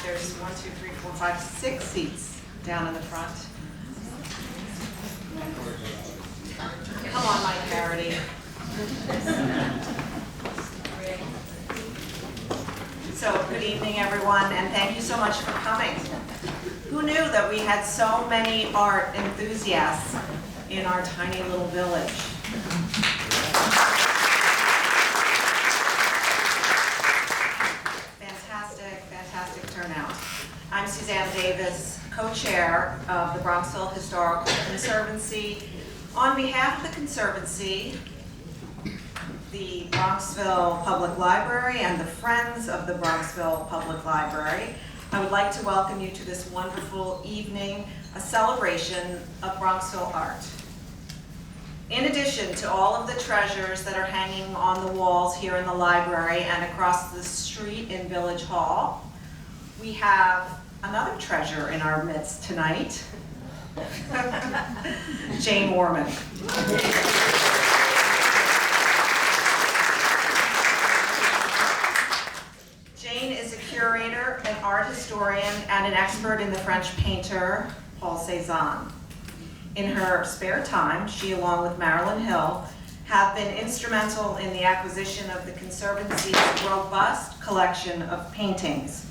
There's 1, 2, 3, 4, 5, 6 seats down in the front. Come on, Mike Parody. So, good evening, everyone, and thank you so much for coming. Who knew that we had so many art enthusiasts in our tiny little village? Fantastic turnout. I'm Suzanne Davis, co-chair of the Bronxville Historical Conservancy. On behalf of the Conservancy, the Bronxville Public Library, and the Friends of the Bronxville Public Library, I would like to welcome you to this wonderful evening, a celebration of Bronxville art. In addition to all of the treasures that are hanging on the walls here in the library and across the street in Village Hall, we have another treasure in our midst tonight, Jayne Warman. Jayne is a curator, an art historian, and an expert in the French painter Paul Cézanne. In her spare time, she, along with Marilyn Hill, have been instrumental in the acquisition of the Conservancy's robust collection of paintings.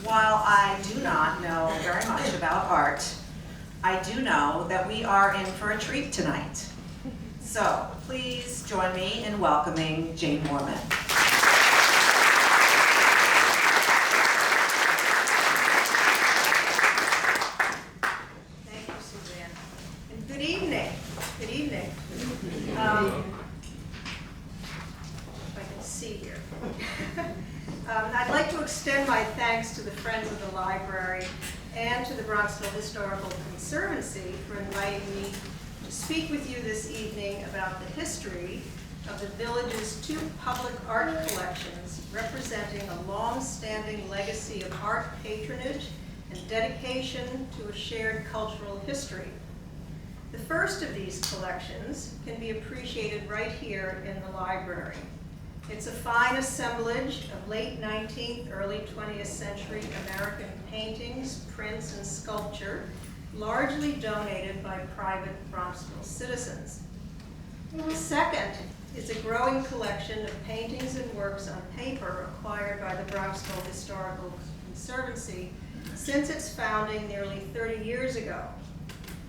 While I do not know very much about art, I do know that we are in for a treat tonight. So please join me in welcoming Jayne Warman. Thank you, Suzanne. And good evening. Good evening. If I can see here. I'd like to extend my thanks to the Friends of the Library and to the Bronxville Historical Conservancy for inviting me to speak with you this evening about the history of the village's two public art collections representing a long-standing legacy of art patronage and dedication to a shared cultural history. The first of these collections can be appreciated right here in the library. It's a fine assemblage of late 19th, early 20th century American paintings, prints, and sculpture, largely donated by private Bronxville citizens. The second is a growing collection of paintings and works on paper acquired by the Bronxville Historical Conservancy since its founding nearly 30 years ago.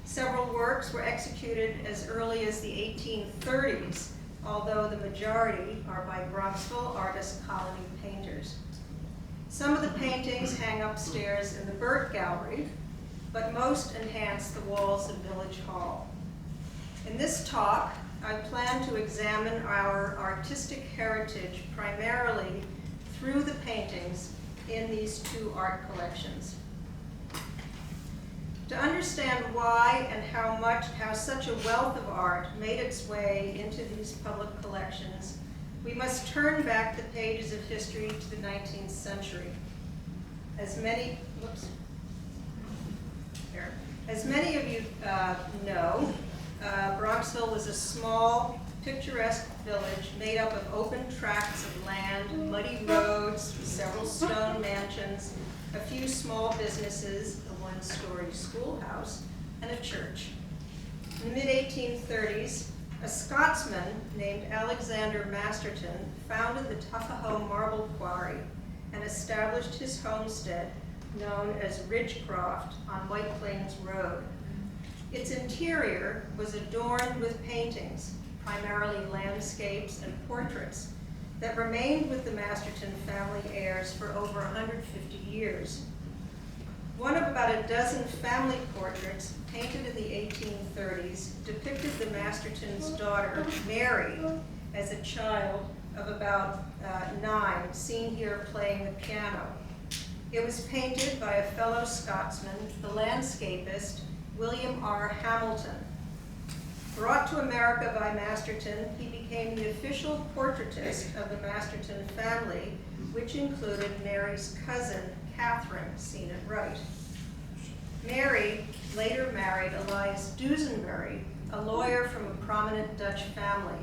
Several works were executed as early as the 1830s, although the majority are by Bronxville artist colony painters. Some of the paintings hang upstairs in the Burt Gallery, but most enhance the walls of Village Hall. In this talk, I plan to examine our artistic heritage primarily through the paintings in these two art collections. To understand why and how such a wealth of art made its way into these public collections, we must turn back the pages of history to the 19th century. As many of you know, Bronxville was a small, picturesque village made up of open tracts of land, muddy roads, several stone mansions, a few small businesses, a one-story schoolhouse, and a church. In the mid-1830s, a Scotsman named Alexander Masterton founded the Tuckahoe Marble Quarry and established his homestead known as Ridgecroft on White Plains Road. Its interior was adorned with paintings, primarily landscapes and portraits, that remained with the Masterton family heirs for over 150 years. One of about a dozen family portraits painted in the 1830s depicted the Masterton's daughter, Mary, as a child of about 9, seen here playing the piano. It was painted by a fellow Scotsman, the landscapist, William R. Hamilton. Brought to America by Masterton, he became the official portraitist of the Masterton family, which included Mary's cousin, Catherine, seen at right. Mary later married Elias Dusenberry, a lawyer from a prominent Dutch family,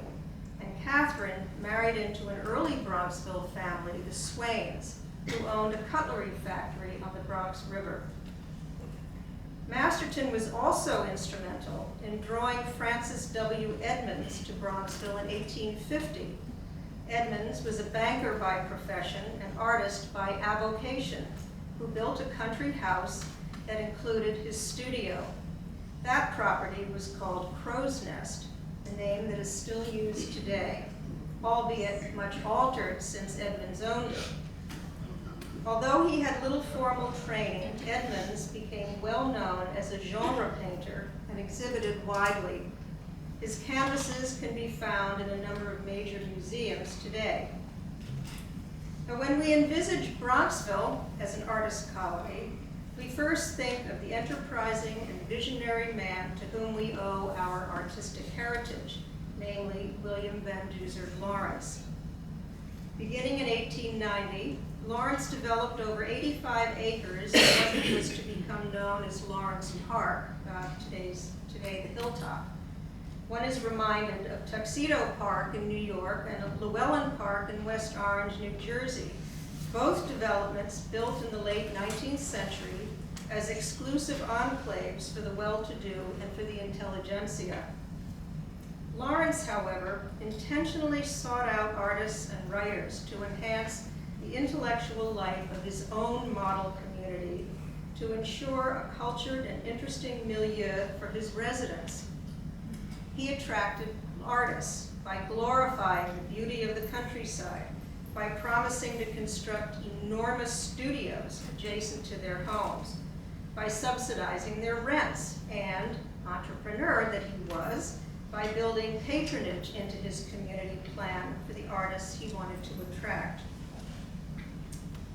and Catherine married into an early Bronxville family, the Swains, who owned a cutlery factory on the Bronx River. Masterton was also instrumental in drawing Francis W. Edmonds to Bronxville in 1850. Edmonds was a banker by profession and artist by avocation, who built a country house that included his studio. That property was called Crow's Nest, a name that is still used today, albeit much altered since Edmonds owned it. Although he had little formal training, Edmonds became well known as a genre painter and exhibited widely. His canvases can be found in a number of major museums today. Now, when we envisage Bronxville as an artist colony, we first think of the enterprising and visionary man to whom we owe our artistic heritage, namely William Van Duzer Lawrence. Beginning in 1890, Lawrence developed over 85 acres in what was to become known as Lawrence Park, today the Hilltop. One is reminded of Tuxedo Park in New York and of Llewellyn Park in West Orange, New Jersey, both developments built in the late 19th century as exclusive enclaves for the well-to-do and for the intelligentsia. Lawrence, however, intentionally sought out artists and writers to enhance the intellectual life of his own model community, to ensure a cultured and interesting milieu for his residents. He attracted artists by glorifying the beauty of the countryside, by promising to construct enormous studios adjacent to their homes, by subsidizing their rents, and, entrepreneur that he was, by building patronage into his community plan for the artists he wanted to attract.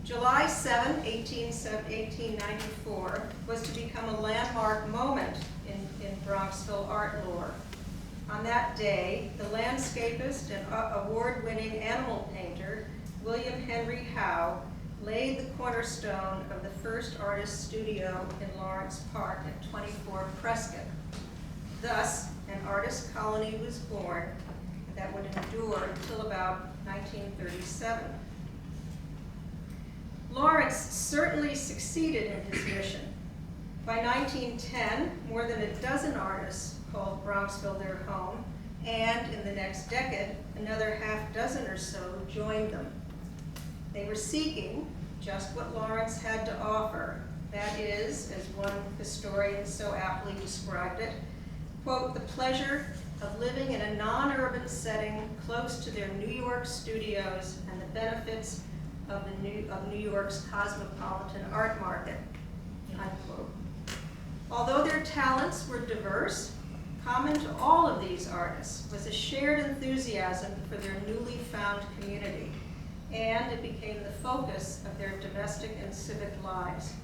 July 7, 1894 was to become a landmark moment in Bronxville art lore. On that day, the landscapist and award-winning animal painter, William Henry Howe, laid the cornerstone of the first artist studio in Lawrence Park at 24 Prescott. Thus, an artist colony was born that would endure until about 1937. Lawrence certainly succeeded in his mission. By 1910, more than a dozen artists called Bronxville their home, and in the next decade, another half dozen or so joined them. They were seeking just what Lawrence had to offer. That is, as one historian so aptly described it, quote, the pleasure of living in a non-urban setting close to their New York studios and the benefits of New York's cosmopolitan art market, unquote. Although their talents were diverse, common to all of these artists was a shared enthusiasm for their newly found community, and it became the focus of their domestic and civic lives.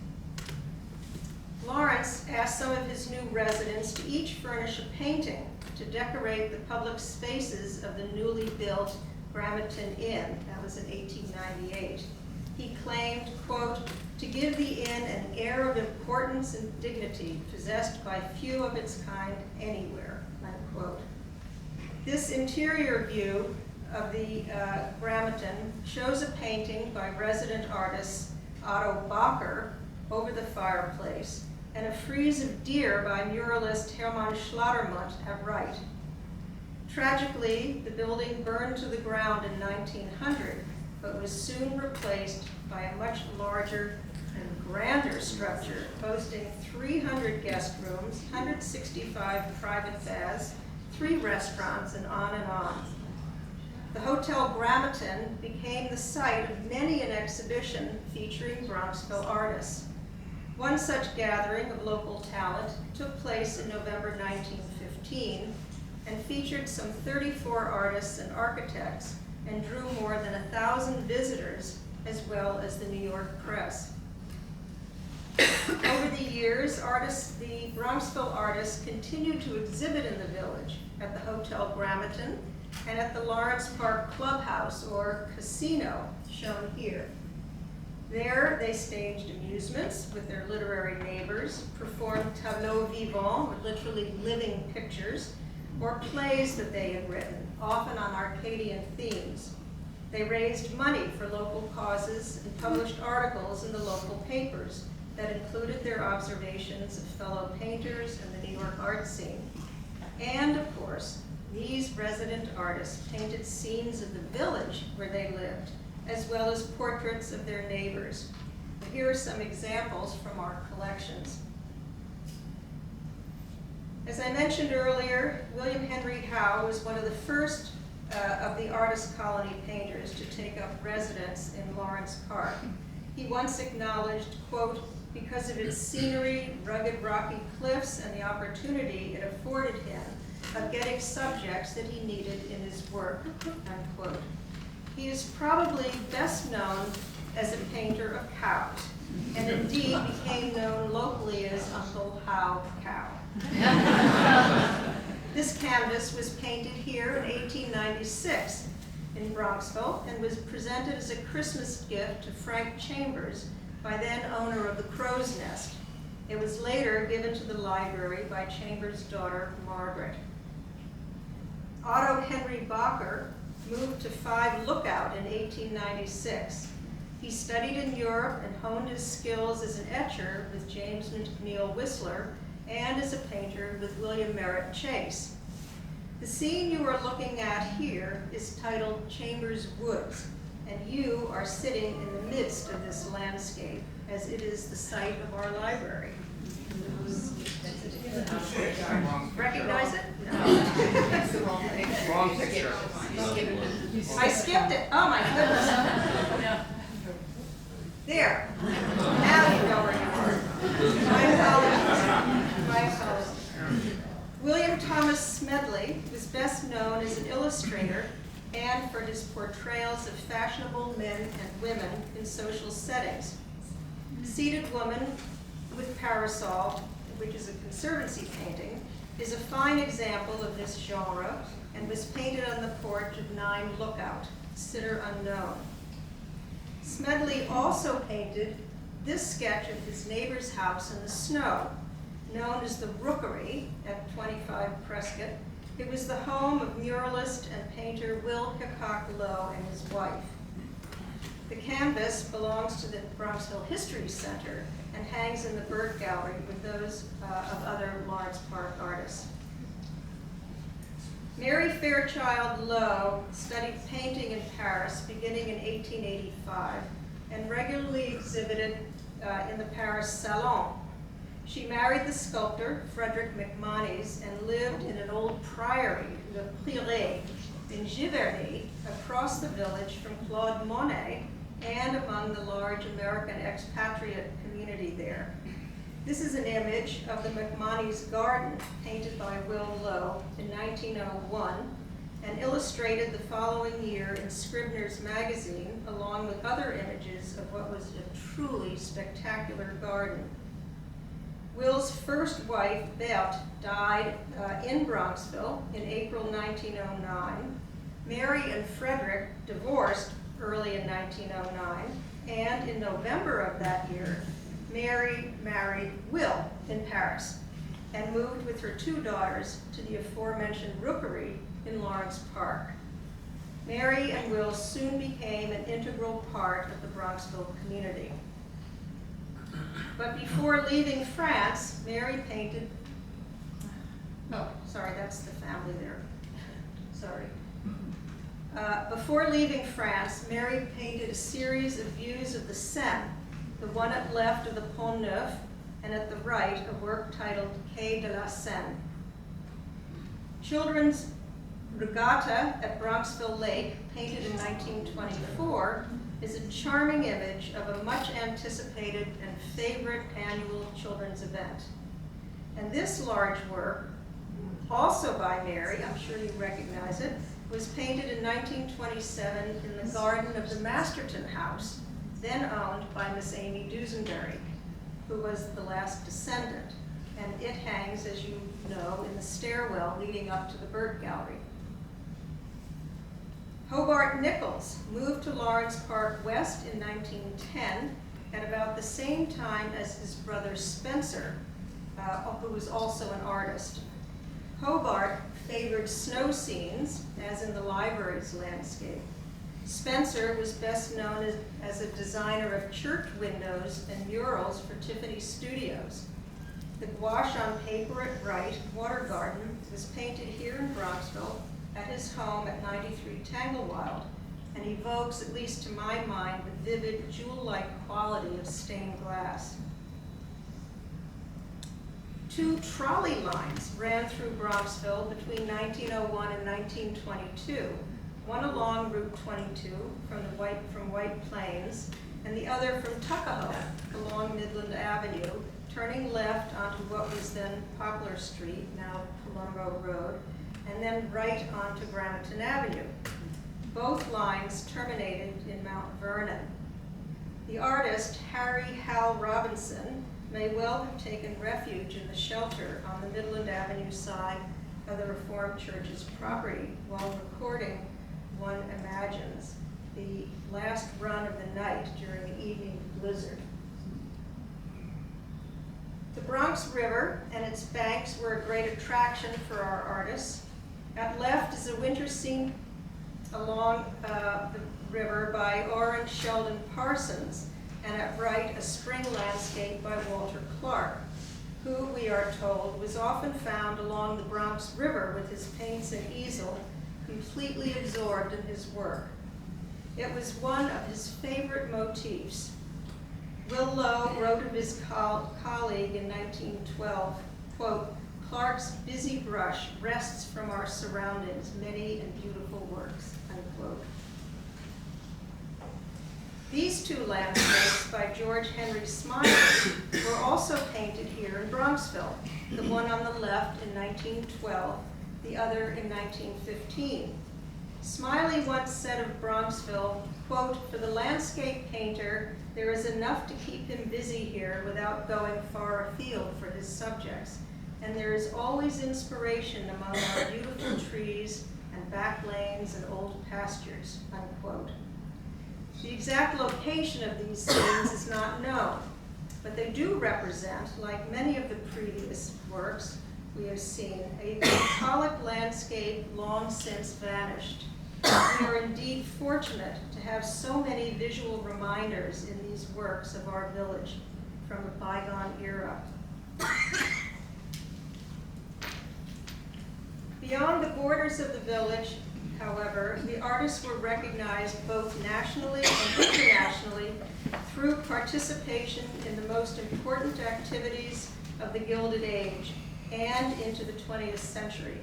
Lawrence asked some of his new residents to each furnish a painting to decorate the public spaces of the newly built Gramerton Inn. That was in 1898. He claimed, quote, to give the inn an air of importance and dignity possessed by few of its kind anywhere, unquote. This interior view of the Gramerton shows a painting by resident artist Otto Bacher over the fireplace, and a frieze of deer by muralist Hermann Schlattermunt at right. Tragically, the building burned to the ground in 1900, but was soon replaced by a much larger and grander structure, boasting 300 guest rooms, 165 private baths, 3 restaurants, and on and on. The Hotel Gramerton became the site of many an exhibition featuring Bronxville artists. One such gathering of local talent took place in November 1915 and featured some 34 artists and architects and drew more than 1,000 visitors, as well as the New York press. Over the years, the Bronxville artists continued to exhibit in the village at the Hotel Gramerton and at the Lawrence Park Clubhouse, or casino, shown here. There, they staged amusements with their literary neighbors, performed tableaux vivants, or literally living pictures, or plays that they had written, often on Arcadian themes. They raised money for local causes and published articles in the local papers that included their observations of fellow painters and the New York art scene. And of course, these resident artists painted scenes of the village where they lived, as well as portraits of their neighbors. Here are some examples from our collections. As I mentioned earlier, William Henry Howe was one of the first of the artist colony painters to take up residence in Lawrence Park. He once acknowledged, quote, because of its scenery, rugged rocky cliffs, and the opportunity it afforded him of getting subjects that he needed in his work, unquote. He is probably best known as a painter of cows, and indeed became known locally as Uncle Howe Cow. This canvas was painted here in 1896 in Bronxville and was presented as a Christmas gift to Frank Chambers, by then owner of the Crow's Nest. It was later given to the library by Chambers' daughter, Margaret. Otto Henry Bacher moved to 5 Lookout in 1896. He studied in Europe and honed his skills as an etcher with James McNeill Whistler and as a painter with William Merritt Chase. The scene you are looking at here is titled Chambers Woods, and you are sitting in the midst of this landscape, as it is the site of our library. Recognize it? No. Wrong picture. I skipped it. Oh my goodness. There. Now you know where you are. My apologies. My apologies. William Thomas Smedley was best known as an illustrator and for his portrayals of fashionable men and women in social settings. Seated Woman with Parasol, which is a conservancy painting, is a fine example of this genre and was painted on the porch of 9 Lookout, sitter unknown. Smedley also painted this sketch of his neighbor's house in the snow, known as the Rookery at 25 Prescott. It was the home of muralist and painter Will Hickok Lowe and his wife. The canvas belongs to the Bronxville History Center and hangs in the Burt Gallery with those of other Lawrence Park artists. Mary Fairchild Lowe studied painting in Paris beginning in 1885 and regularly exhibited in the Paris Salon. She married the sculptor Frederick McMonnies and lived in an old priory, Le Prieuré, in Giverny, across the village from Claude Monet and among the large American expatriate community there. This is an image of the McMonnies garden painted by Will Lowe in 1901 and illustrated the following year in Scribner's magazine, along with other images of what was a truly spectacular garden. Will's first wife, Berthe, died in Bronxville in April 1909. Mary and Frederick divorced early in 1909, and in November of that year, Mary married Will in Paris and moved with her 2 daughters to the aforementioned Rookery in Lawrence Park. Mary and Will soon became an integral part of the Bronxville community. But before leaving France, Mary painted, oh, sorry, that's the family there. Sorry. Before leaving France, Mary painted a series of views of the Seine, the one at left of the Pont Neuf, and at the right, a work titled Quai de la Seine. Children's Regatta at Bronxville Lake, painted in 1924, is a charming image of a much anticipated and favorite annual children's event. And this large work, also by Mary, I'm sure you recognize it, was painted in 1927 in the garden of the Masterton House, then owned by Miss Amy Dusenberry, who was the last descendant. And it hangs, as you know, in the stairwell leading up to the Burt Gallery. Hobart Nichols moved to Lawrence Park West in 1910 at about the same time as his brother Spencer, who was also an artist. Hobart favored snow scenes, as in the library's landscape. Spencer was best known as a designer of church windows and murals for Tiffany Studios. The gouache on paper at Wright Water Garden was painted here in Bronxville at his home at 93 Tanglewild, and evokes, at least to my mind, the vivid jewel-like quality of stained glass. 2 trolley lines ran through Bronxville between 1901 and 1922, one along Route 22 from White Plains, and the other from Tuckahoe along Midland Avenue, turning left onto what was then Poplar Street, now Palumbo Road, and then right onto Bremerton Avenue. Both lines terminated in Mount Vernon. The artist, Harry Hal Robinson, may well have taken refuge in the shelter on the Midland Avenue side of the Reformed Church's property while recording, one imagines, the last run of the night during the evening blizzard. The Bronx River and its banks were a great attraction for our artists. At left is a winter scene along the river by Oren Sheldon Parsons, and at right a spring landscape by Walter Clark, who, we are told, was often found along the Bronx River with his paints and easel, completely absorbed in his work. It was one of his favorite motifs. Will Lowe wrote of his colleague in 1912, quote, "Clark's busy brush wrests from our surroundings many and beautiful works," unquote. These 2 landscapes by George Henry Smiley were also painted here in Bronxville, the one on the left in 1912, the other in 1915. Smiley once said of Bronxville, quote, "For the landscape painter, there is enough to keep him busy here without going far afield for his subjects, and there is always inspiration among our beautiful trees and back lanes and old pastures," unquote. The exact location of these scenes is not known, but they do represent, like many of the previous works we have seen, a bucolic landscape long since vanished. We are indeed fortunate to have so many visual reminders in these works of our village from a bygone era. Beyond the borders of the village, however, the artists were recognized both nationally and internationally through participation in the most important activities of the Gilded Age and into the 20th century.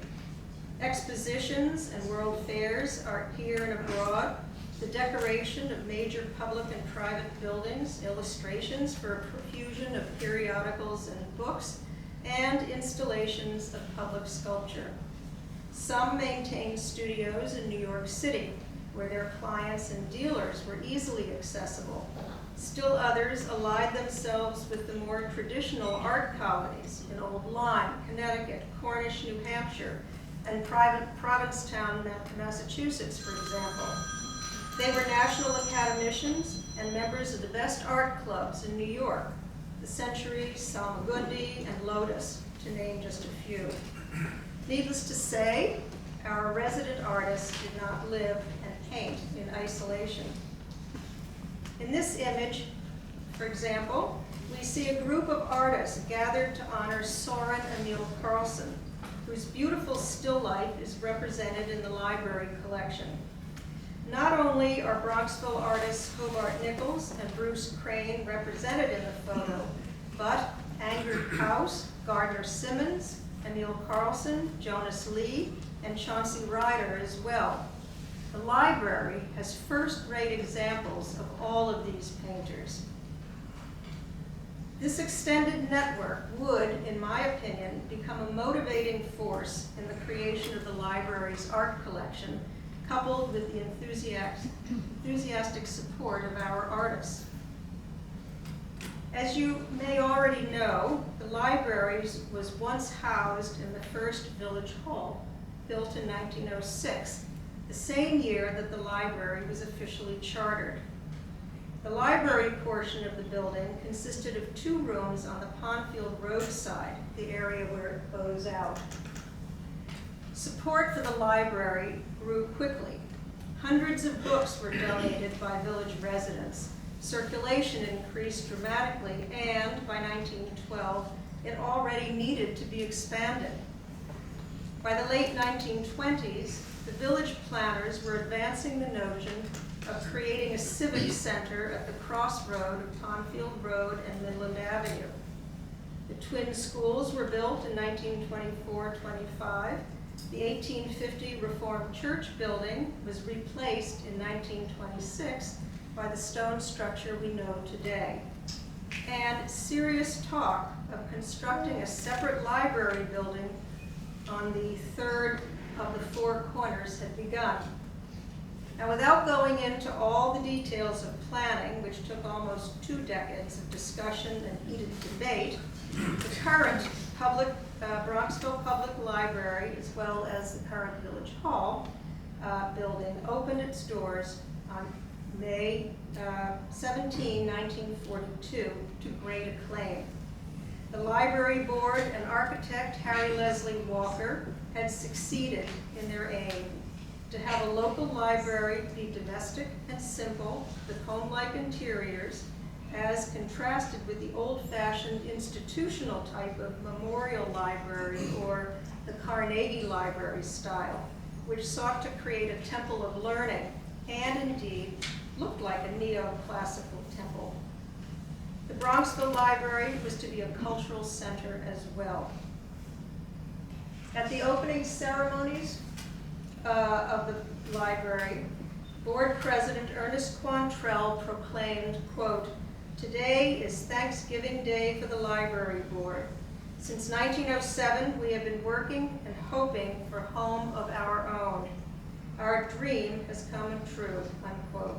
Expositions and world fairs are here and abroad, the decoration of major public and private buildings, illustrations for a profusion of periodicals and books, and installations of public sculpture. Some maintained studios in New York City, where their clients and dealers were easily accessible. Still others allied themselves with the more traditional art colonies in Old Lyme, Connecticut, Cornish, New Hampshire, and Provincetown, Massachusetts, for example. They were national academicians and members of the best art clubs in New York, the Century, Salmagundi, and Lotus, to name just a few. Needless to say, our resident artists did not live and paint in isolation. In this image, for example, we see a group of artists gathered to honor Soren Emil Carlson, whose beautiful still life is represented in the library collection. Not only are Bronxville artists Hobart Nichols and Bruce Crane represented in the photo, but Angerd Kaus, Gardner Simmons, Emil Carlson, Jonas Lee, and Chauncey Ryder as well. The library has first-rate examples of all of these painters. This extended network would, in my opinion, become a motivating force in the creation of the library's art collection, coupled with the enthusiastic support of our artists. As you may already know, the library was once housed in the first village hall, built in 1906, the same year that the library was officially chartered. The library portion of the building consisted of 2 rooms on the Pondfield Road side, the area where it bows out. Support for the library grew quickly. Hundreds of books were donated by village residents. Circulation increased dramatically, and by 1912, it already needed to be expanded. By the late 1920s, the village planners were advancing the notion of creating a civic center at the crossroad of Pondfield Road and Midland Avenue. The twin schools were built in 1924-25. The 1850 Reformed Church building was replaced in 1926 by the stone structure we know today. And serious talk of constructing a separate library building on the third of the four corners had begun. Now, without going into all the details of planning, which took almost 2 decades of discussion and heated debate, the current Bronxville Public Library, as well as the current Village Hall building, opened its doors on May 17, 1942, to great acclaim. The library board and architect Harry Leslie Walker had succeeded in their aim to have a local library be domestic and simple, with home-like interiors, as contrasted with the old-fashioned institutional type of memorial library, or the Carnegie Library style, which sought to create a temple of learning and indeed looked like a neoclassical temple. The Bronxville Library was to be a cultural center as well. At the opening ceremonies of the library, Board President Ernest Quantrell proclaimed, quote, "Today is Thanksgiving Day for the Library Board. Since 1907, we have been working and hoping for a home of our own. Our dream has come true," unquote.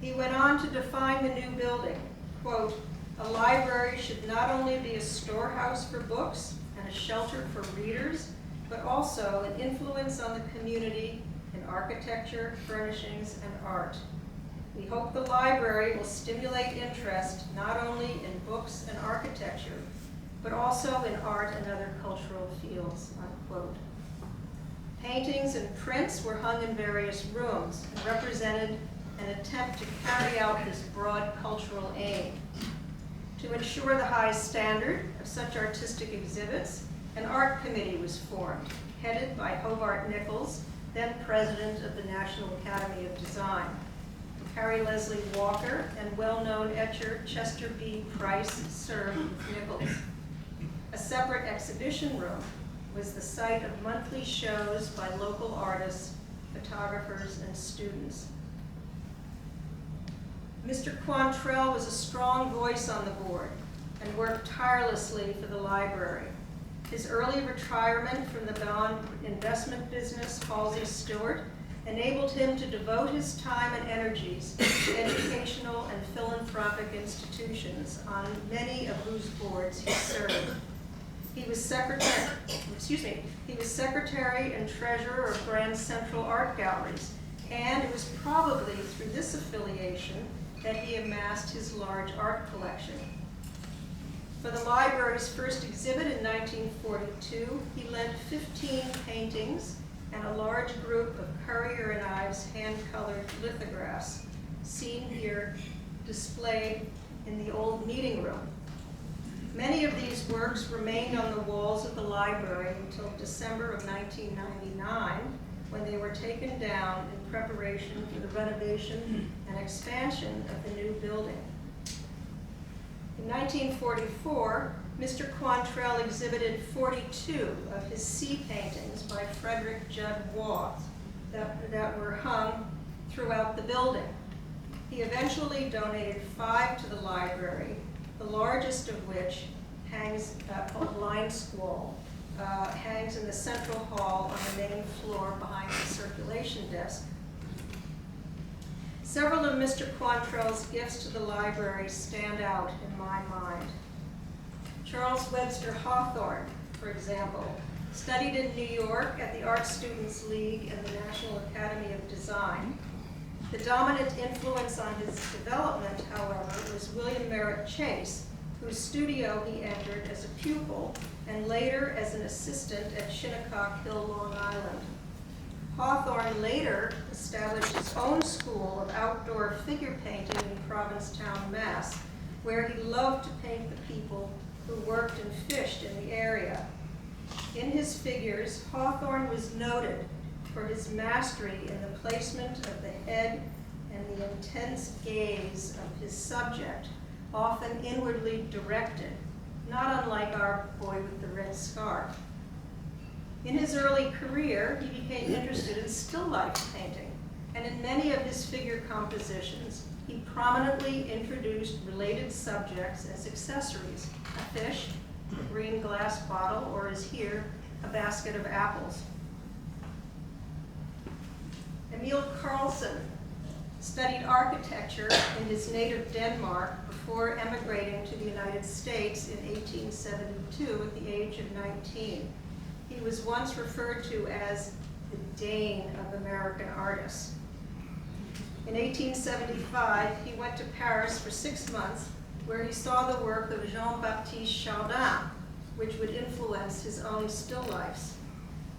He went on to define the new building, quote, "A library should not only be a storehouse for books and a shelter for readers, but also an influence on the community in architecture, furnishings, and art. We hope the library will stimulate interest not only in books and architecture, but also in art and other cultural fields," unquote. Paintings and prints were hung in various rooms and represented an attempt to carry out this broad cultural aim. To ensure the high standard of such artistic exhibits, an art committee was formed, headed by Hobart Nichols, then president of the National Academy of Design. Harry Leslie Walker and well-known etcher Chester B. Price served with Nichols. A separate exhibition room was the site of monthly shows by local artists, photographers, and students. Mr. Quantrell was a strong voice on the board and worked tirelessly for the library. His early retirement from the bond investment business, Halsey Stewart, enabled him to devote his time and energies to educational and philanthropic institutions, on many of whose boards he served. He was secretary and treasurer of Grand Central Art Galleries, and it was probably through this affiliation that he amassed his large art collection. For the library's first exhibit in 1942, he lent 15 paintings and a large group of Currier and Ives hand-colored lithographs, seen here displayed in the old meeting room. Many of these works remained on the walls of the library until December of 1999, when they were taken down in preparation for the renovation and expansion of the new building. In 1944, Mr. Quantrell exhibited 42 of his sea paintings by Frederick Judd Waugh that were hung throughout the building. He eventually donated 5 to the library, the largest of which hangs, called Line Squall, hangs in the central hall on the main floor behind the circulation desk. Several of Mr. Quantrell's gifts to the library stand out in my mind. Charles Webster Hawthorne, for example, studied in New York at the Art Students League and the National Academy of Design. The dominant influence on his development, however, was William Merritt Chase, whose studio he entered as a pupil and later as an assistant at Shinnecock Hill, Long Island. Hawthorne later established his own school of outdoor figure painting in Provincetown, Mass., where he loved to paint the people who worked and fished in the area. In his figures, Hawthorne was noted for his mastery in the placement of the head and the intense gaze of his subject, often inwardly directed, not unlike our boy with the red scarf. In his early career, he became interested in still life painting, and in many of his figure compositions, he prominently introduced related subjects as accessories: a fish, a green glass bottle, or as here, a basket of apples. Emil Carlsen studied architecture in his native Denmark before emigrating to the United States in 1872 at the age of 19. He was once referred to as the Jayne of American artists. In 1875, he went to Paris for 6 months, where he saw the work of Jean-Baptiste Chardin, which would influence his own still lifes.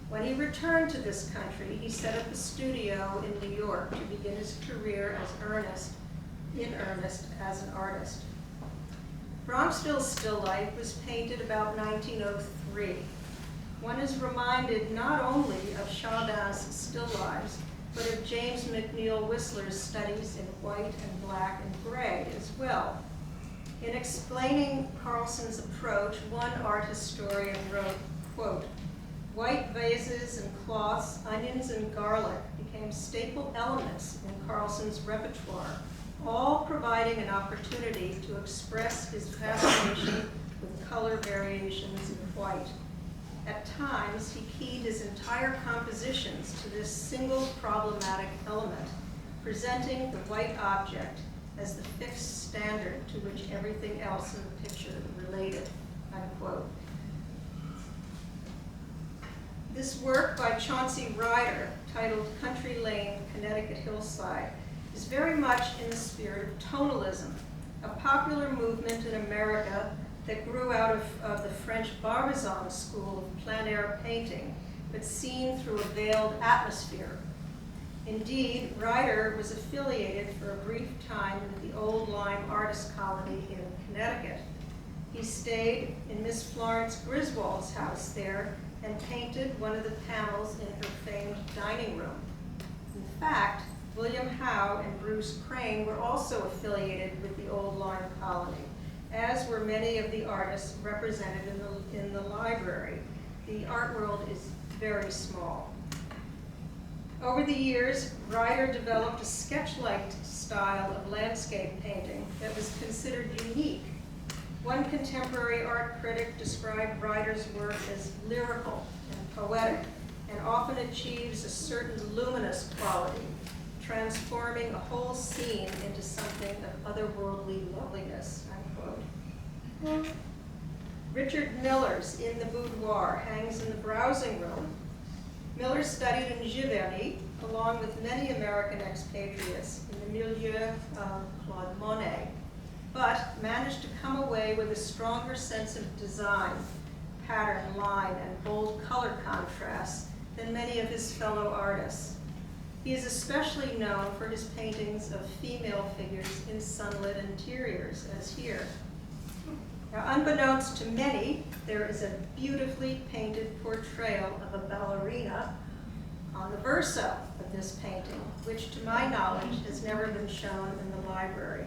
When he returned to this country, he set up a studio in New York to begin his career in earnest as an artist. Bronxville's still life was painted about 1903. One is reminded not only of Chardin's still lives, but of James McNeill Whistler's studies in white and black and gray as well. In explaining Carlsen's approach, one art historian wrote, quote, "White vases and cloths, onions and garlic became staple elements in Carlsen's repertoire, all providing an opportunity to express his fascination with color variations in white. At times, he keyed his entire compositions to this single problematic element, presenting the white object as the fixed standard to which everything else in the picture related," unquote. This work by Chauncey Ryder, titled Country Lane, Connecticut Hillside, is very much in the spirit of tonalism, a popular movement in America that grew out of the French Barbizon school of plein air painting, but seen through a veiled atmosphere. Indeed, Ryder was affiliated for a brief time with the Old Lyme Artist Colony in Connecticut. He stayed in Miss Florence Griswold's house there and painted one of the panels in her famed dining room. In fact, William Howe and Bruce Crane were also affiliated with the Old Lyme Colony, as were many of the artists represented in the library. The art world is very small. Over the years, Ryder developed a sketch-like style of landscape painting that was considered unique. One contemporary art critic described Ryder's work as lyrical and poetic, and often achieves a certain luminous quality, transforming a whole scene into something of otherworldly loveliness, unquote. Richard Miller's In the Boudoir hangs in the browsing room. Miller studied in Giverny, along with many American expatriates in the milieu of Claude Monet, but managed to come away with a stronger sense of design, pattern, line, and bold color contrasts than many of his fellow artists. He is especially known for his paintings of female figures in sunlit interiors, as here. Now, unbeknownst to many, there is a beautifully painted portrayal of a ballerina on the verso of this painting, which to my knowledge has never been shown in the library.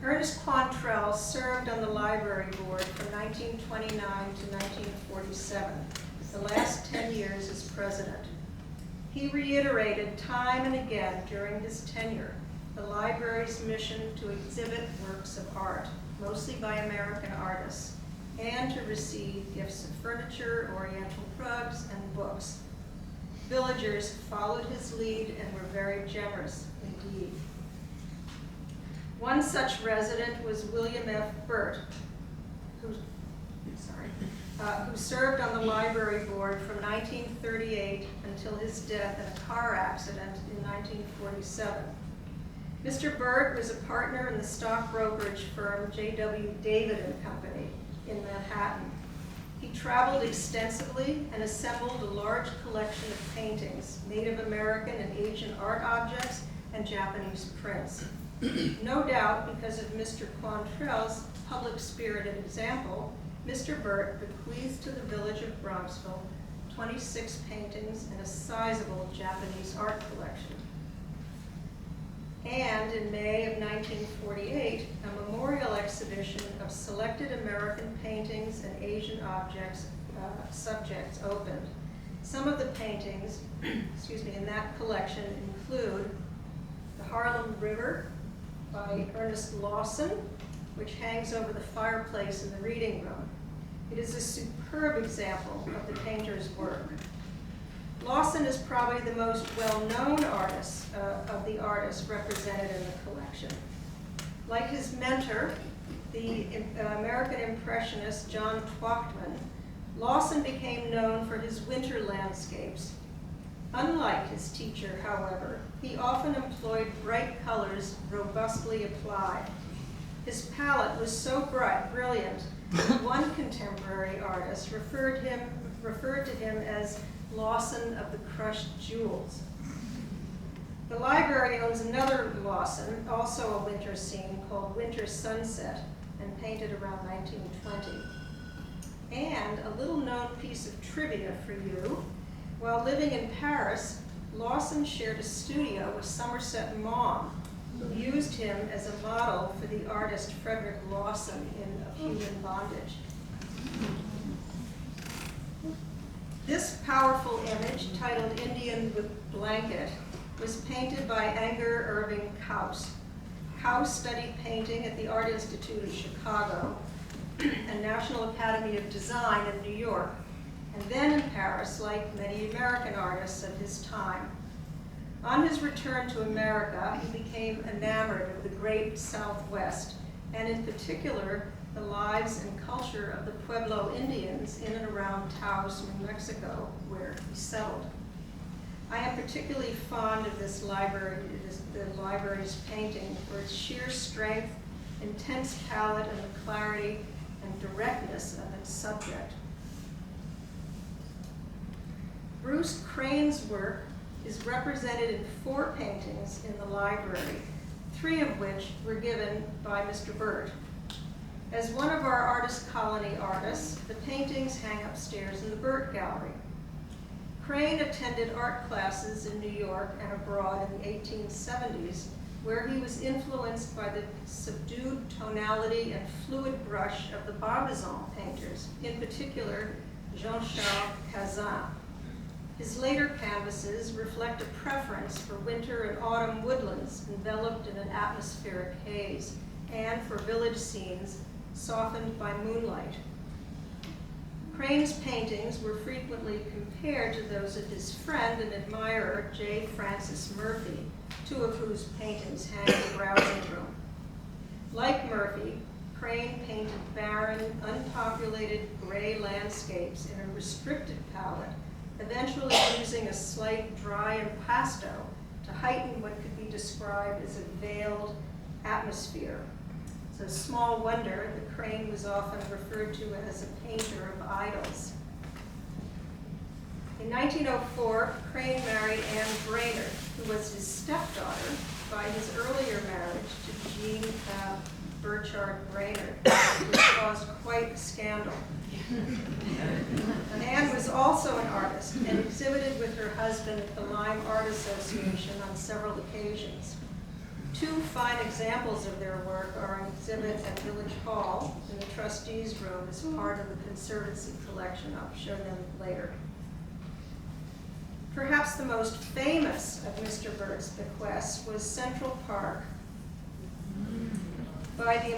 Ernest Quantrell served on the library board from 1929 to 1947, the last 10 years as president. He reiterated time and again during his tenure the library's mission to exhibit works of art, mostly by American artists, and to receive gifts of furniture, oriental rugs, and books. Villagers followed his lead and were very generous indeed. One such resident was William F. Burt, who served on the library board from 1938 until his death in a car accident in 1947. Mr. Burt was a partner in the stock brokerage firm J.W. David and Company in Manhattan. He traveled extensively and assembled a large collection of paintings, Native American and Asian art objects, and Japanese prints. No doubt, because of Mr. Quantrell's public-spirited example, Mr. Burt bequeathed to the village of Bronxville 26 paintings and a sizable Japanese art collection. And in May of 1948, a memorial exhibition of selected American paintings and Asian subjects opened. Some of the paintings in that collection include the Harlem River by Ernest Lawson, which hangs over the fireplace in the reading room. It is a superb example of the painter's work. Lawson is probably the most well-known artist of the artists represented in the collection. Like his mentor, the American Impressionist John Twachtman, Lawson became known for his winter landscapes. Unlike his teacher, however, he often employed bright colors robustly applied. His palette was so brilliant that one contemporary artist referred to him as Lawson of the crushed jewels. The library owns another Lawson, also a winter scene, called Winter Sunset, and painted around 1920. And a little known piece of trivia for you: while living in Paris, Lawson shared a studio with Somerset Maugham, who used him as a model for the artist Frederick Lawson in Of Human Bondage. This powerful image, titled Indian with Blanket, was painted by Anger Irving Kaus. Kaus studied painting at the Art Institute of Chicago and National Academy of Design in New York, and then in Paris, like many American artists of his time. On his return to America, he became enamored of the great Southwest, and in particular, the lives and culture of the Pueblo Indians in and around Taos, New Mexico, where he settled. I am particularly fond of this library, the library's painting, for its sheer strength, intense palette, and the clarity and directness of its subject. Bruce Crane's work is represented in 4 paintings in the library, 3 of which were given by Mr. Burt. As one of our artist colony artists, the paintings hang upstairs in the Burt Gallery. Crane attended art classes in New York and abroad in the 1870s, where he was influenced by the subdued tonality and fluid brush of the Barbizon painters, in particular Jean-Charles Cazin. His later canvases reflect a preference for winter and autumn woodlands enveloped in an atmospheric haze, and for village scenes softened by moonlight. Crane's paintings were frequently compared to those of his friend and admirer, J. Francis Murphy, 2 of whose paintings hang in the browsing room. Like Murphy, Crane painted barren, unpopulated gray landscapes in a restricted palette, eventually using a slight dry impasto to heighten what could be described as a veiled atmosphere. So small wonder that Crane was often referred to as a painter of idols. In 1904, Crane married Anne Brainerd, who was his stepdaughter by his earlier marriage to Jayne Burchard Brainerd, which caused quite a scandal. Anne was also an artist and exhibited with her husband at the Lyme Art Association on several occasions. 2 fine examples of their work are an exhibit at Village Hall in the trustees' room as part of the Conservancy collection. I'll show them later. Perhaps the most famous of Mr. Burt's bequests was Central Park by the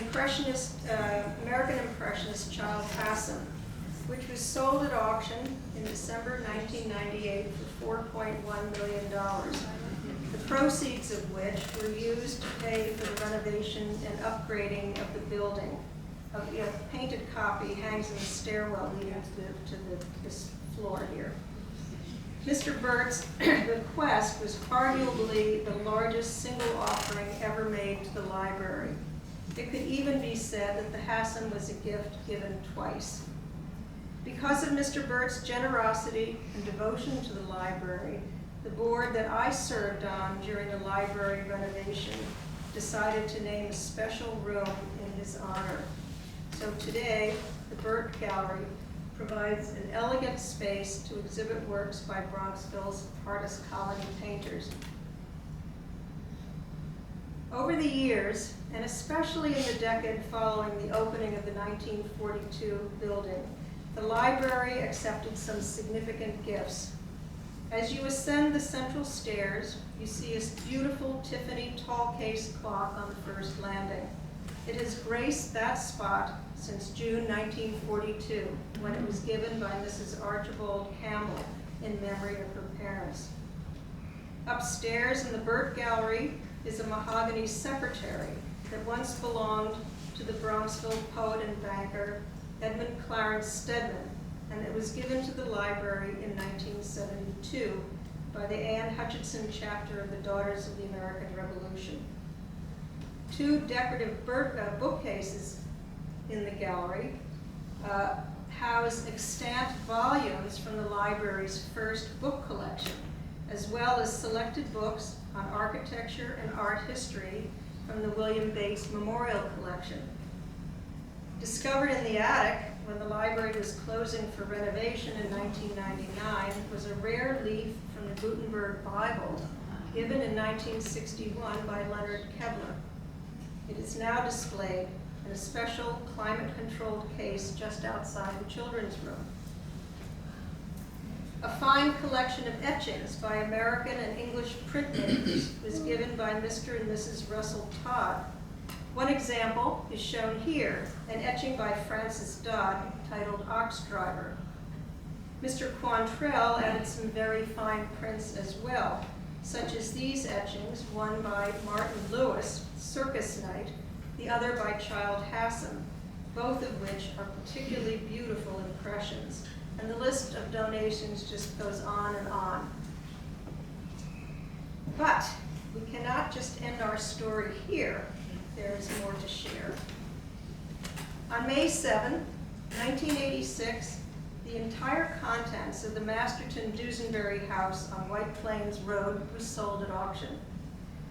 American Impressionist Charles Hassan, which was sold at auction in December 1998 for $4.1 million. The proceeds of which were used to pay for the renovation and upgrading of the building. A painted copy hangs in the stairwell leading to this floor here. Mr. Burt's bequest was arguably the largest single offering ever made to the library. It could even be said that the Hassan was a gift given twice. Because of Mr. Burt's generosity and devotion to the library, the board that I served on during the library renovation decided to name a special room in his honor. So today, the Burt Gallery provides an elegant space to exhibit works by Bronxville's artist colony painters. Over the years, and especially in the decade following the opening of the 1942 building, the library accepted some significant gifts. As you ascend the central stairs, you see a beautiful Tiffany tall case clock on the first landing. It has graced that spot since June 1942, when it was given by Mrs. Archibald Campbell in memory of her parents. Upstairs in the Burt Gallery is a mahogany secretary that once belonged to the Bronxville poet and banker Edmund Clarence Stedman, and it was given to the library in 1972 by the Anne Hutchinson chapter of the Daughters of the American Revolution. Two decorative bookcases in the gallery house extant volumes from the library's first book collection, as well as selected books on architecture and art history from the William Bates Memorial Collection. Discovered in the attic when the library was closing for renovation in 1999 was a rare leaf from the Gutenberg Bible given in 1961 by Leonard Kevler. It is now displayed in a special climate-controlled case just outside the children's room. A fine collection of etchings by American and English printmakers was given by Mr. and Mrs. Russell Todd. One example is shown here, an etching by Francis Dodd titled Ox Driver. Mr. Quantrell added some very fine prints as well, such as these etchings, one by Martin Lewis, Circus Night, the other by Child Hassan, both of which are particularly beautiful impressions. And the list of donations just goes on and on. But we cannot just end our story here. There is more to share. On May 7, 1986, the entire contents of the Masterton Dusenberry house on White Plains Road was sold at auction.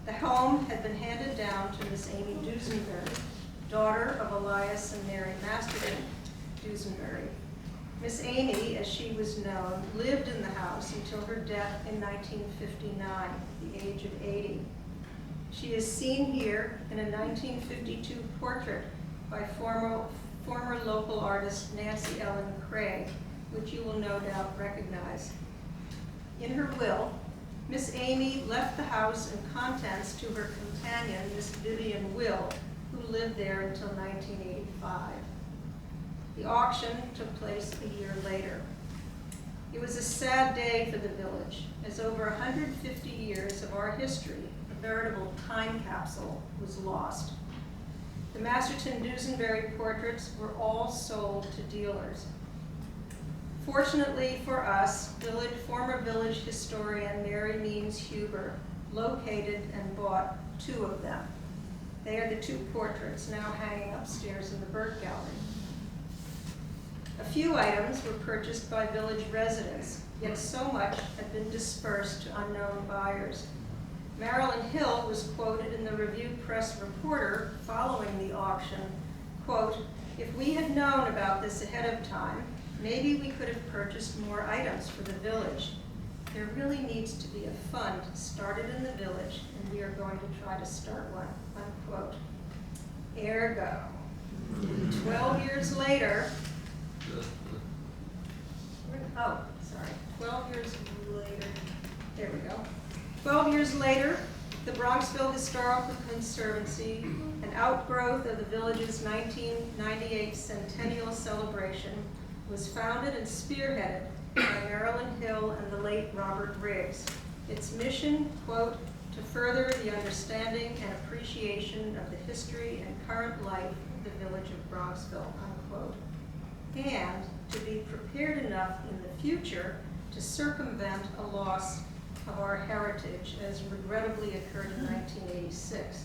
The home had been handed down to Miss Amy Dusenberry, daughter of Elias and Mary Masterton Dusenberry. Miss Amy, as she was known, lived in the house until her death in 1959, at the age of 80. She is seen here in a 1952 portrait by former local artist Nancy Ellen Craig, which you will no doubt recognize. In her will, Miss Amy left the house and contents to her companion, Miss Vivian Will, who lived there until 1985. The auction took place a year later. It was a sad day for the village, as over 150 years of our history, a veritable time capsule, was lost. The Masterton Dusenberry portraits were all sold to dealers. Fortunately for us, former village historian Mary Means Huber located and bought two of them. They are the two portraits now hanging upstairs in the Burt Gallery. A few items were purchased by village residents, yet so much had been dispersed to unknown buyers. Marilyn Hill was quoted in the Review Press Reporter following the auction, quote, "If we had known about this ahead of time, maybe we could have purchased more items for the village. There really needs to be a fund started in the village, and we are going to try to start one," unquote. Ergo, 12 years later, 12 years later, there we go. 12 years later, the Bronxville Historical Conservancy, an outgrowth of the village's 1998 centennial celebration, was founded and spearheaded by Marilyn Hill and the late Robert Riggs. Its mission, quote, "to further the understanding and appreciation of the history and current life of the village of Bronxville," unquote, and to be prepared enough in the future to circumvent a loss of our heritage, as regrettably occurred in 1986.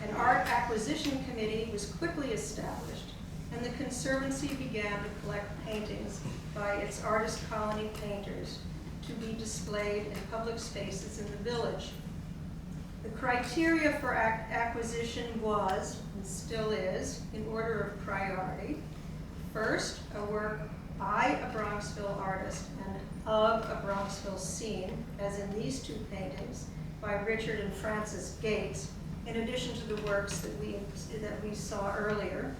An art acquisition committee was quickly established, and the Conservancy began to collect paintings by its artist colony painters to be displayed in public spaces in the village. The criteria for acquisition was, and still is, in order of priority. First, a work by a Bronxville artist and of a Bronxville scene, as in these two paintings, by Richard and Frances Gates, in addition to the works that we saw earlier.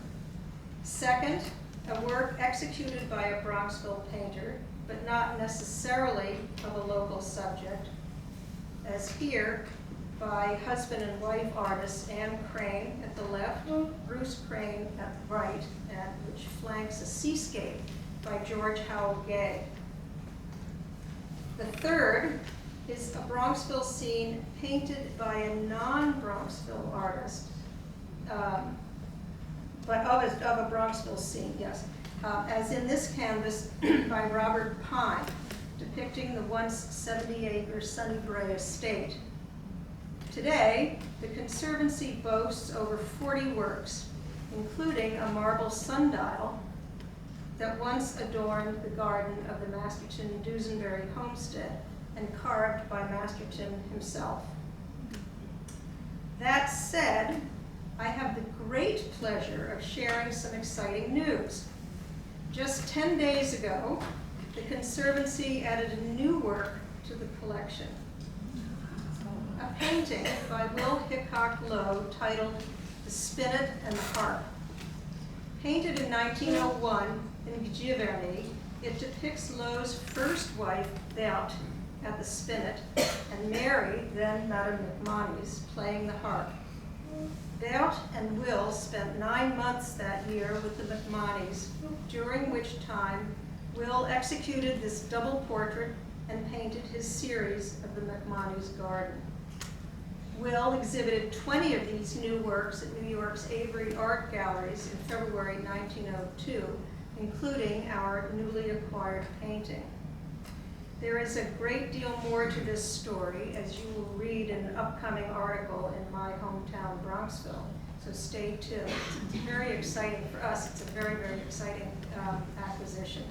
Second, a work executed by a Bronxville painter, but not necessarily of a local subject, as here by husband and wife artists Anne Crane at the left, Bruce Crane at the right, and which flanks a seascape by George Howell Gay. The third is a Bronxville scene painted by a non-Bronxville artist, but of a Bronxville scene, yes, as in this canvas by Robert Pine, depicting the once 70-acre Sunnybray estate. Today, the Conservancy boasts over 40 works, including a marble sundial that once adorned the garden of the Masterton-Dusenberry homestead and carved by Masterton himself. That said, I have the great pleasure of sharing some exciting news. Just 10 days ago, the Conservancy added a new work to the collection. A painting by Will Hickok Lowe titled The Spinet and the Harp. Painted in 1901 in Giverny, it depicts Lowe's first wife, Belt, at the spinet, and Mary, then Madame McMonnies, playing the harp. Belt and Will spent 9 months that year with the McMonnies, during which time Will executed this double portrait and painted his series of the McMonnies' garden. Will exhibited 20 of these new works at New York's Avery Art Galleries in February 1902, including our newly acquired painting. There is a great deal more to this story, as you will read in an upcoming article in my hometown, Bronxville, so stay tuned. It's very exciting for us. It's a very, very exciting acquisition.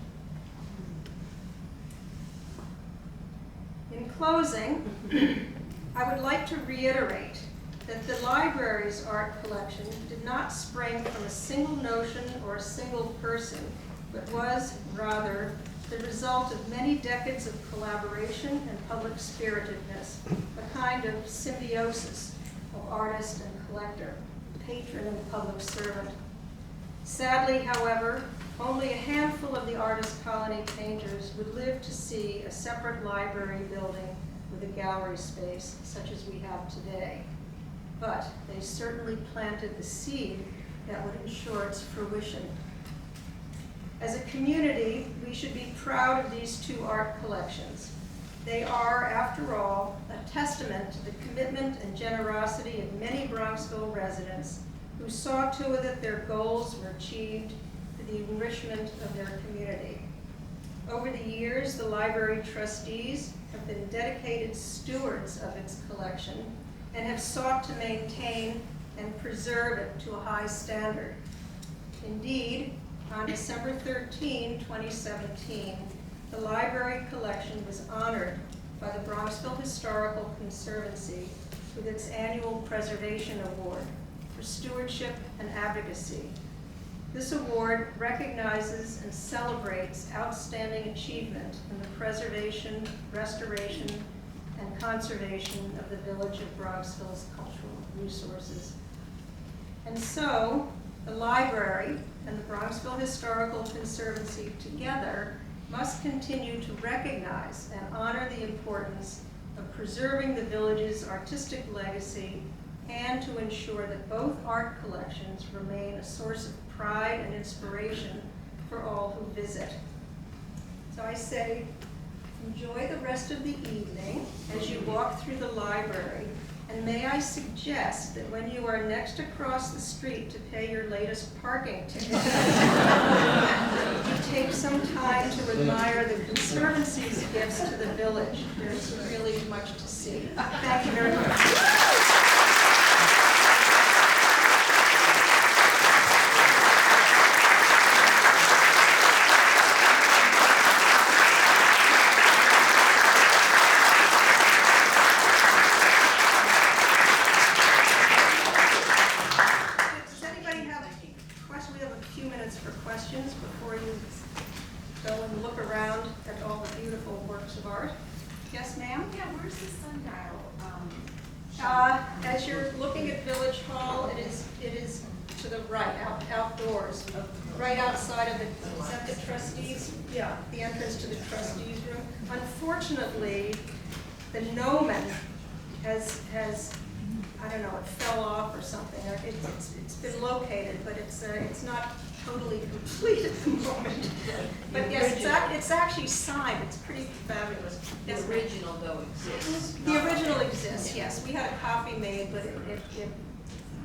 In closing, I would like to reiterate that the library's art collection did not spring from a single notion or a single person, but was, rather, the result of many decades of collaboration and public spiritedness, a kind of symbiosis of artist and collector, patron and public servant. Sadly, however, only a handful of the artist colony painters would live to see a separate library building with a gallery space such as we have today. But they certainly planted the seed that would ensure its fruition. As a community, we should be proud of these two art collections. They are, after all, a testament to the commitment and generosity of many Bronxville residents who saw to it that their goals were achieved for the enrichment of their community. Over the years, the library trustees have been dedicated stewards of its collection and have sought to maintain and preserve it to a high standard. Indeed, on December 13, 2017, the library collection was honored by the Bronxville Historical Conservancy with its annual Preservation Award for Stewardship and Advocacy. This award recognizes and celebrates outstanding achievement in the preservation, restoration, and conservation of the village of Bronxville's cultural resources. And so, the library and the Bronxville Historical Conservancy together must continue to recognize and honor the importance of preserving the village's artistic legacy and to ensure that both art collections remain a source of pride and inspiration for all who visit. So I say, enjoy the rest of the evening as you walk through the library, and may I suggest that when you are next across the street to pay your latest parking ticket, you take some time to admire the Conservancy's gifts to the village. There's really much to see. Thank you very much. Yes, ma'am? Yeah, where's the sundial? As you're looking at Village Hall, it is to the right, outdoors, right outside of the, is that the trustees? Yeah, the entrance to the trustees room. Unfortunately, the gnomon has, I don't know, it fell off or something. It's been located, but it's not totally complete at the moment. But yes, it's actually signed. It's pretty fabulous. Yes, The original though exists. the original exists, yes. We had a copy made, but it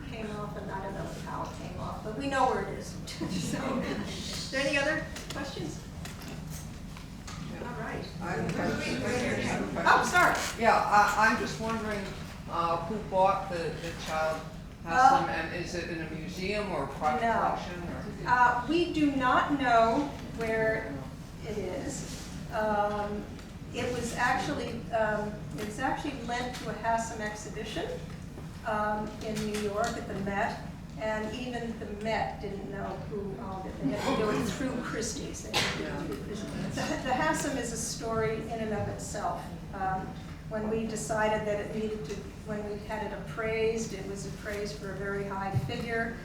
came off, and I don't know how it came off, but we know where it is. So, is there any other questions? All right. I have a question. Oh, sorry. Yeah, I'm just wondering who bought the child Haslam, and is it in a museum or a private No. collection? Or? We do not know where it is. It was actually lent to a Haslam exhibition in New York at the Met, and even the Met didn't know who owned it. They had to do it through Christie's. They had to do it through Christie's. The Haslam is a story in and of itself. When we decided that it needed to, when we had it appraised, it was appraised for a very high figure.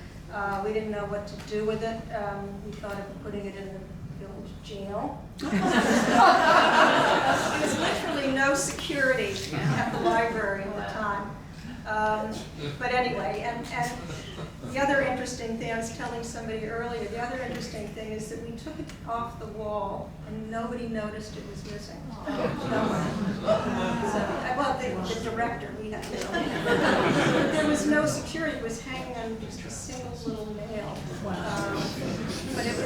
We didn't know what to do with it. We thought of putting it in the village jail. There was literally no security at the library at the time. But anyway, and the other interesting thing, I was telling somebody earlier, the other interesting thing is that we took it off the wall and nobody noticed it was missing. No one. Well, the director, we had to know. There was no security, it was hanging on just a single little nail. But it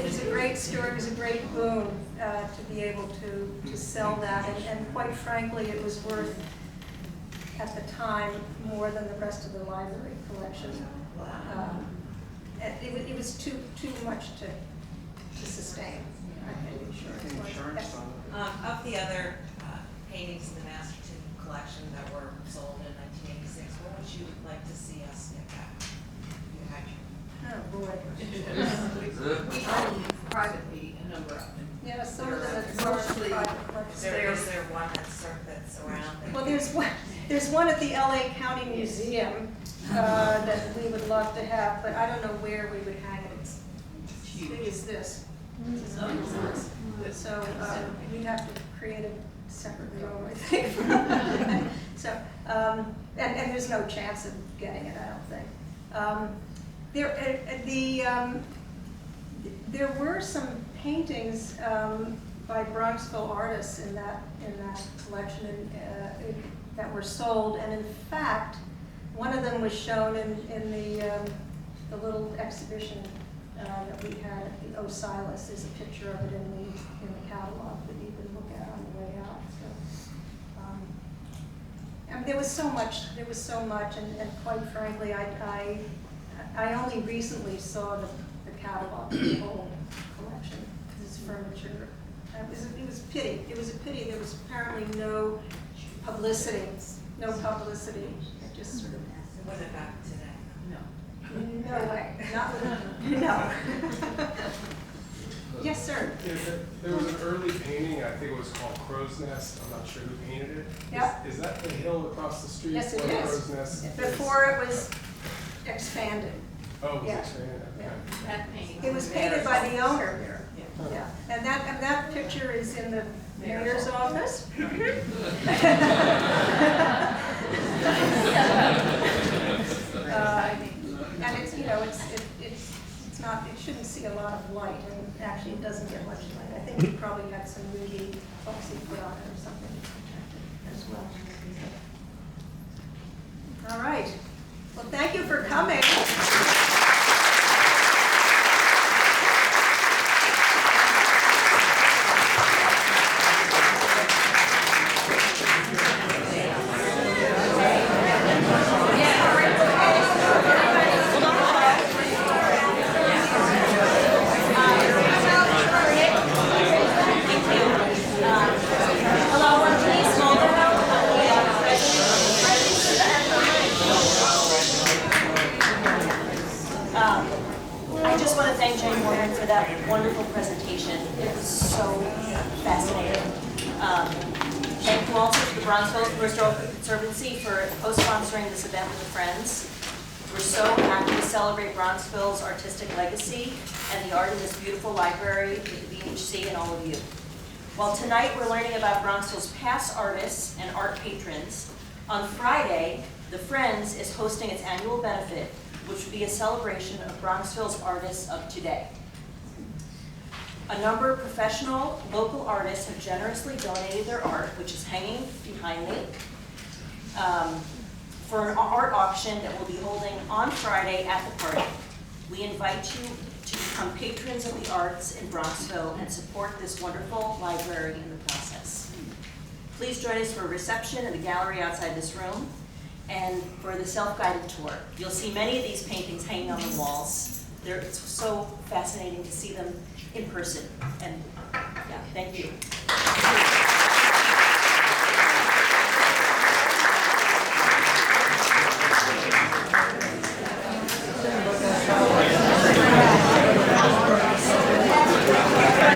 was a great story, it was a great boon to be able to sell that, and quite frankly, it was worth, at the time, more than the rest of the library collection. It was too much to sustain. Insurance on it. Of the other paintings in the Masterton collection that were sold in 1986, what would you like to see us get back? You had your- Oh, boy. We own privately a number of them. Yeah, some of them are Mostly private Is collections. there one that's around? Well, there's one at the LA County Museum that we would love to have, but I don't know where we would hang it. It's as big as this. So we'd have to create a separate room, I think. So, and there's no chance of getting it, I don't think. There were some paintings by Bronxville artists in that collection that were sold, and in fact, one of them was shown in the little exhibition that we had at the Osiris. There's a picture of it in the catalog that you can look at on the way out. So, and there was so much, and quite frankly, I only recently saw the catalog of the whole collection. This is furniture. It was a pity. It was a pity. There was apparently no publicity. No publicity. It just sort of. What about today? No way. Not with no. Yes, sir. There was an early painting, I think it was called Crow's Nest. I'm not sure who painted it. Yep. Is that the hill across the street? Yes, it where is. Crow's Nest is? Before it was expanded. Oh, it was Yeah. expanded. Okay. Yeah. That painting. It was painted by the owner there. Huh. Yeah. And that picture is in the mayor's office. And it's not, it shouldn't see a lot of light, and actually it doesn't get much light. I think we probably had some really epoxy put on it or something to protect it as well. All right. Well, thank you for coming. Hello, thank you also to the Bronxville Historical Conservancy for co-sponsoring this event with the Friends. We're so happy to celebrate Bronxville's artistic legacy and the art in this beautiful library with the BHC and all of you. While tonight we're learning about Bronxville's past artists and art patrons, on Friday, the Friends is hosting its annual benefit, which will be a celebration of Bronxville's artists of today. A number of professional local artists have generously donated their art, which is hanging behind me, for an art auction that we'll be holding on Friday at the party. We invite you to become patrons of the arts in Bronxville and support this wonderful library in the process. Please join us for a reception in the gallery outside this room and for the self-guided tour. You'll see many of these paintings hanging on the walls. It's so fascinating to see them in person. And yeah, thank you.